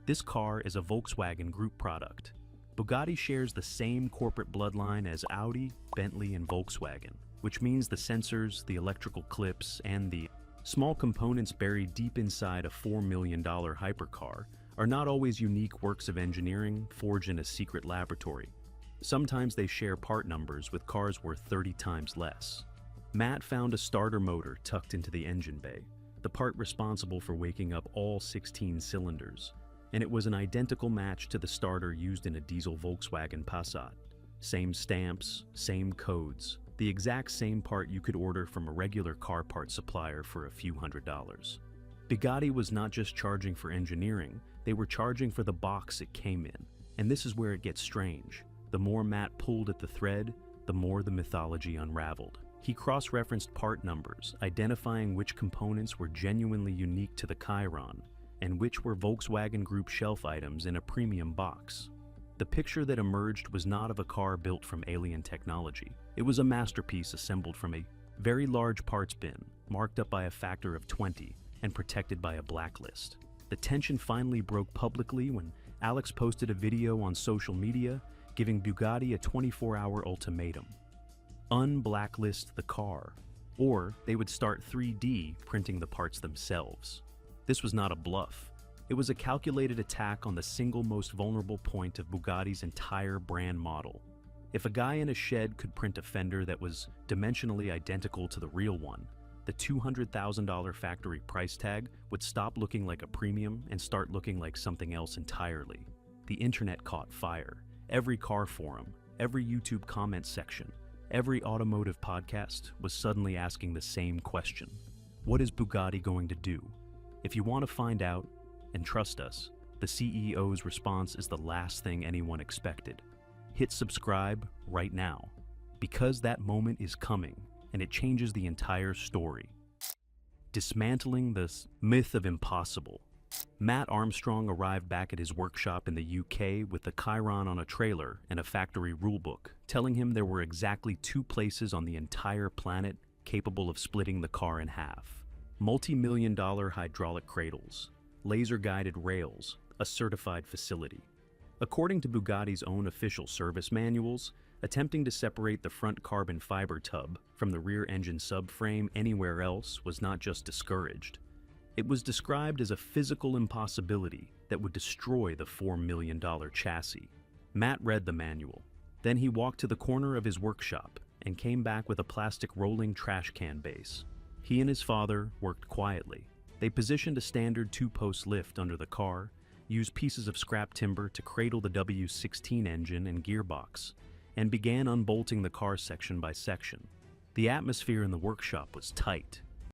This car is a Volkswagen Group product. Bugatti shares the same corporate bloodline as Audi, Bentley, and Volkswagen, which means the sensors, the electrical clips, and the small components buried deep inside a $4 million hypercar are not always unique works of engineering forged in a secret laboratory. Sometimes they share part numbers with cars worth 30 times less. Matt found a starter motor tucked into the engine bay, the part responsible for waking up all 16 cylinders, and it was an identical match to the starter used in a diesel Volkswagen Passat. Same stamps, same codes, the exact same part you could order from a regular car part supplier for a few $100s. Bugatti was not just charging for engineering, they were charging for the box it came in. And this is where it gets strange. The more Matt pulled at the thread, the more the mythology unraveled. He cross-referenced part numbers, identifying which components were genuinely unique to the Chiron, and which were Volkswagen Group shelf items in a premium box. The picture that emerged was not of a car built from alien technology. It was a masterpiece assembled from a very large parts bin, marked up by a factor of 20 and protected by a blacklist. The tension finally broke publicly when Alex posted a video on social media giving Bugatti a 24-hour ultimatum. Unblacklist the car, or they would start 3D printing the parts themselves. This was not a bluff. It was a calculated attack on the single most vulnerable point of Bugatti's entire brand model. If a guy in a shed could print a fender that was dimensionally identical to the real one, the $200,000 factory price tag would stop looking like a premium and start looking like something else entirely. The internet caught fire. Every car forum, every YouTube comment section, every automotive podcast was suddenly asking the same question. What is Bugatti going to do? If you want to find out, and trust us, the CEO's response is the last thing anyone expected. Hit subscribe right now, because that moment is coming, and it changes the entire story. Dismantling the myth of impossible. Matt Armstrong arrived back at his workshop in the UK with the Chiron on a trailer and a factory rulebook, telling him there were exactly 2 places on the entire planet capable of splitting the car in half. Multi-million-dollar hydraulic cradles, laser-guided rails, a certified facility. According to Bugatti's own official service manuals, attempting to separate the front carbon fiber tub from the rear engine subframe anywhere else was not just discouraged. It was described as a physical impossibility that would destroy the $4 million chassis. Matt read the manual. Then he walked to the corner of his workshop and came back with a plastic rolling trash can base. He and his father worked quietly. They positioned a standard 2-post lift under the car, used pieces of scrap timber to cradle the W16 engine and gearbox, and began unbolting the car section by section. The atmosphere in the workshop was tight,